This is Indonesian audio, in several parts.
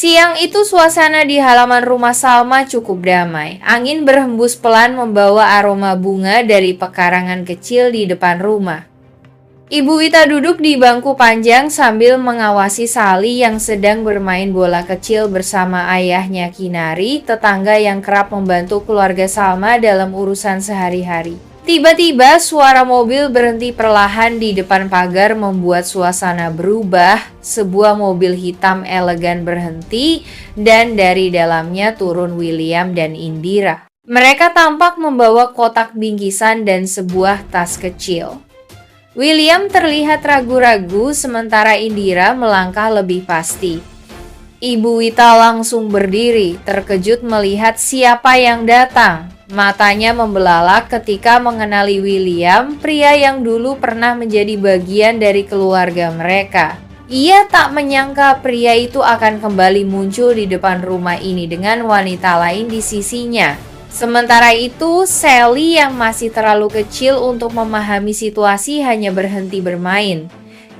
Siang itu suasana di halaman rumah Salma cukup damai. Angin berhembus pelan membawa aroma bunga dari pekarangan kecil di depan rumah. Ibu Wita duduk di bangku panjang sambil mengawasi Sali yang sedang bermain bola kecil bersama ayahnya Kinari, tetangga yang kerap membantu keluarga Salma dalam urusan sehari-hari. Tiba-tiba suara mobil berhenti perlahan di depan pagar membuat suasana berubah. Sebuah mobil hitam elegan berhenti dan dari dalamnya turun William dan Indira. Mereka tampak membawa kotak bingkisan dan sebuah tas kecil. William terlihat ragu-ragu sementara Indira melangkah lebih pasti. Ibu Wita langsung berdiri, terkejut melihat siapa yang datang. Matanya membelalak ketika mengenali William, pria yang dulu pernah menjadi bagian dari keluarga mereka. Ia tak menyangka pria itu akan kembali muncul di depan rumah ini dengan wanita lain di sisinya. Sementara itu, Sally yang masih terlalu kecil untuk memahami situasi hanya berhenti bermain.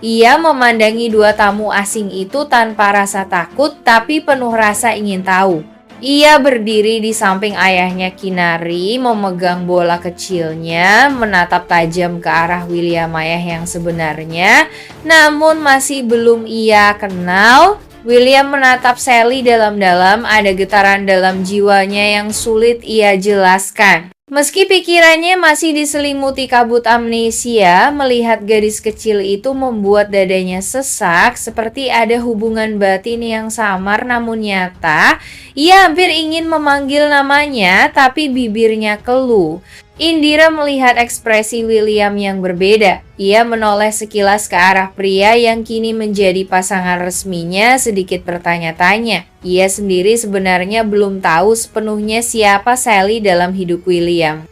Ia memandangi dua tamu asing itu tanpa rasa takut tapi penuh rasa ingin tahu. Ia berdiri di samping ayahnya Kinari, memegang bola kecilnya, menatap tajam ke arah William ayah yang sebenarnya, namun masih belum ia kenal. William menatap Sally dalam-dalam, ada getaran dalam jiwanya yang sulit ia jelaskan. Meski pikirannya masih diselimuti kabut amnesia, melihat gadis kecil itu membuat dadanya sesak seperti ada hubungan batin yang samar namun nyata. Ia hampir ingin memanggil namanya tapi bibirnya keluh. Indira melihat ekspresi William yang berbeda. Ia menoleh sekilas ke arah pria yang kini menjadi pasangan resminya, sedikit bertanya-tanya. Ia sendiri sebenarnya belum tahu sepenuhnya siapa Sally dalam hidup William.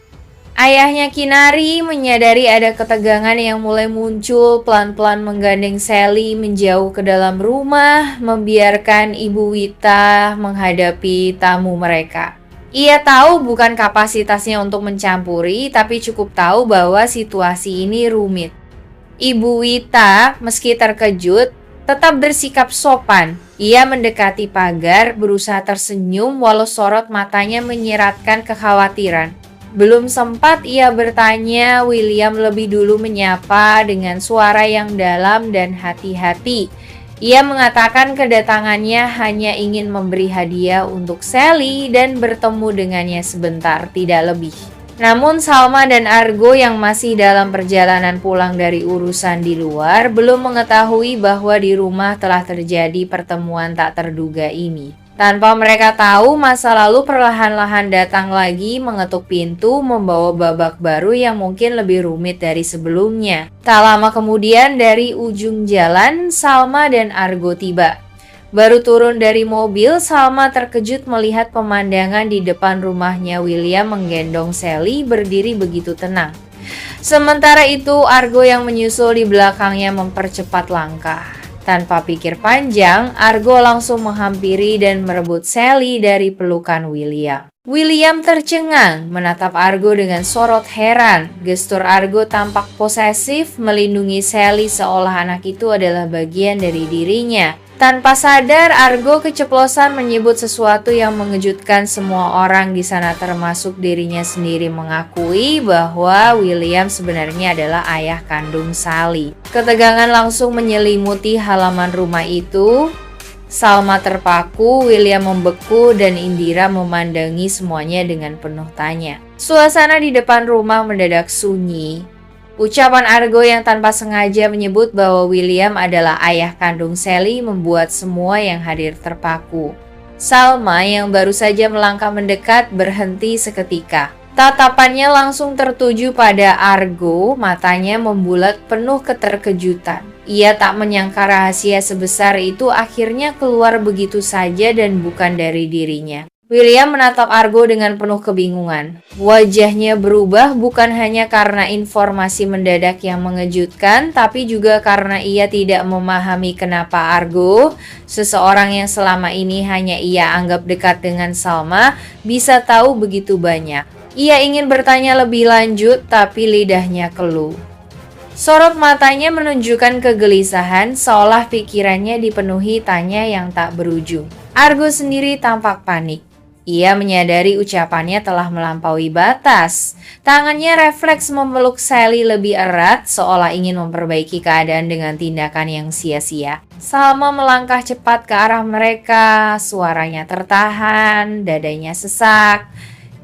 Ayahnya Kinari menyadari ada ketegangan yang mulai muncul, pelan-pelan menggandeng Sally menjauh ke dalam rumah, membiarkan Ibu Wita menghadapi tamu mereka. Ia tahu bukan kapasitasnya untuk mencampuri, tapi cukup tahu bahwa situasi ini rumit. Ibu Wita, meski terkejut, tetap bersikap sopan. Ia mendekati pagar, berusaha tersenyum walau sorot matanya menyiratkan kekhawatiran. Belum sempat ia bertanya, William lebih dulu menyapa dengan suara yang dalam dan hati-hati. Ia mengatakan kedatangannya hanya ingin memberi hadiah untuk Sally dan bertemu dengannya sebentar, tidak lebih. Namun Salma dan Argo yang masih dalam perjalanan pulang dari urusan di luar belum mengetahui bahwa di rumah telah terjadi pertemuan tak terduga ini. Tanpa mereka tahu, masa lalu perlahan-lahan datang lagi mengetuk pintu membawa babak baru yang mungkin lebih rumit dari sebelumnya. Tak lama kemudian dari ujung jalan, Salma dan Argo tiba. Baru turun dari mobil, Salma terkejut melihat pemandangan di depan rumahnya William menggendong Sally berdiri begitu tenang. Sementara itu, Argo yang menyusul di belakangnya mempercepat langkah. Tanpa pikir panjang, Argo langsung menghampiri dan merebut Sally dari pelukan William. William tercengang, menatap Argo dengan sorot heran. Gestur Argo tampak posesif, melindungi Sally seolah anak itu adalah bagian dari dirinya. Tanpa sadar, Argo keceplosan menyebut sesuatu yang mengejutkan semua orang di sana termasuk dirinya sendiri mengakui bahwa William sebenarnya adalah ayah kandung Sally. Ketegangan langsung menyelimuti halaman rumah itu. Salma terpaku, William membeku, dan Indira memandangi semuanya dengan penuh tanya. Suasana di depan rumah mendadak sunyi. Ucapan Argo yang tanpa sengaja menyebut bahwa William adalah ayah kandung Sally membuat semua yang hadir terpaku. Salma yang baru saja melangkah mendekat berhenti seketika. Tatapannya langsung tertuju pada Argo, matanya membulat penuh keterkejutan. Ia tak menyangka rahasia sebesar itu akhirnya keluar begitu saja dan bukan dari dirinya. William menatap Argo dengan penuh kebingungan. Wajahnya berubah bukan hanya karena informasi mendadak yang mengejutkan, tapi juga karena ia tidak memahami kenapa Argo, seseorang yang selama ini hanya ia anggap dekat dengan Salma, bisa tahu begitu banyak. Ia ingin bertanya lebih lanjut, tapi lidahnya keluh. Sorot matanya menunjukkan kegelisahan, seolah pikirannya dipenuhi tanya yang tak berujung. Argo sendiri tampak panik. Ia menyadari ucapannya telah melampaui batas. Tangannya refleks memeluk Sally lebih erat, seolah ingin memperbaiki keadaan dengan tindakan yang sia-sia. Salma melangkah cepat ke arah mereka, suaranya tertahan, dadanya sesak.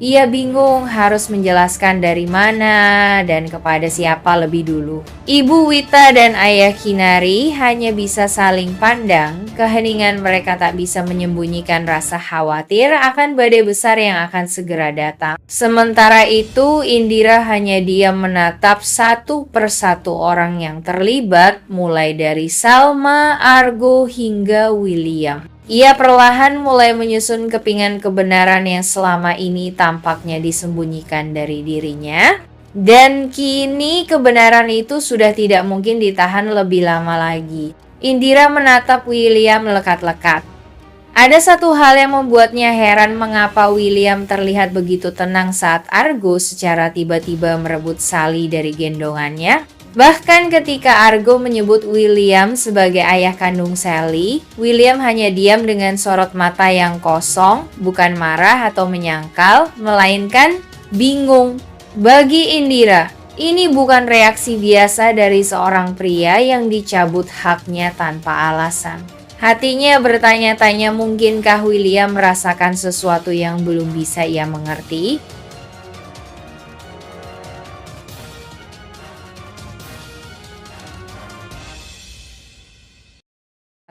Ia bingung harus menjelaskan dari mana dan kepada siapa lebih dulu. Ibu Wita dan ayah Kinari hanya bisa saling pandang. Keheningan mereka tak bisa menyembunyikan rasa khawatir akan badai besar yang akan segera datang. Sementara itu, Indira hanya diam menatap satu persatu orang yang terlibat, mulai dari Salma, Argo, hingga William. Ia perlahan mulai menyusun kepingan kebenaran yang selama ini tampaknya disembunyikan dari dirinya. Dan kini kebenaran itu sudah tidak mungkin ditahan lebih lama lagi. Indira menatap William lekat-lekat. Ada satu hal yang membuatnya heran mengapa William terlihat begitu tenang saat Argo secara tiba-tiba merebut Sally dari gendongannya. Bahkan ketika Argo menyebut William sebagai ayah kandung Sally, William hanya diam dengan sorot mata yang kosong, bukan marah atau menyangkal, melainkan bingung. Bagi Indira, ini bukan reaksi biasa dari seorang pria yang dicabut haknya tanpa alasan. Hatinya bertanya-tanya, mungkinkah William merasakan sesuatu yang belum bisa ia mengerti?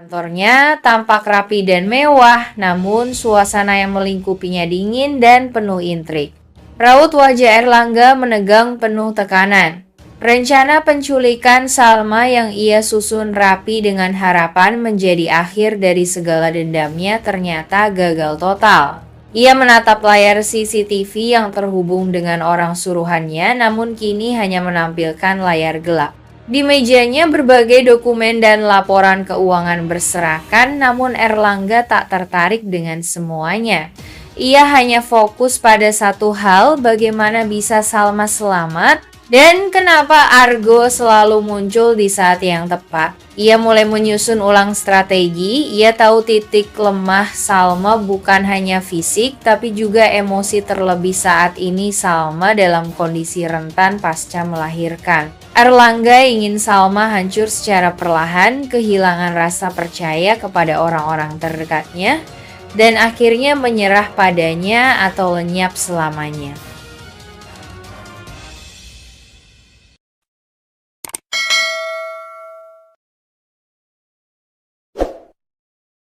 Kantornya tampak rapi dan mewah, namun suasana yang melingkupinya dingin dan penuh intrik. Raut wajah Erlangga menegang penuh tekanan. Rencana penculikan Salma yang ia susun rapi dengan harapan menjadi akhir dari segala dendamnya ternyata gagal total. Ia menatap layar CCTV yang terhubung dengan orang suruhannya, namun kini hanya menampilkan layar gelap. Di mejanya berbagai dokumen dan laporan keuangan berserakan, namun Erlangga tak tertarik dengan semuanya. Ia hanya fokus pada satu hal, bagaimana bisa Salma selamat dan kenapa Argo selalu muncul di saat yang tepat. Ia mulai menyusun ulang strategi. Ia tahu titik lemah Salma bukan hanya fisik, tapi juga emosi, terlebih saat ini Salma dalam kondisi rentan pasca melahirkan. Erlangga ingin Salma hancur secara perlahan, kehilangan rasa percaya kepada orang-orang terdekatnya, dan akhirnya menyerah padanya atau lenyap selamanya.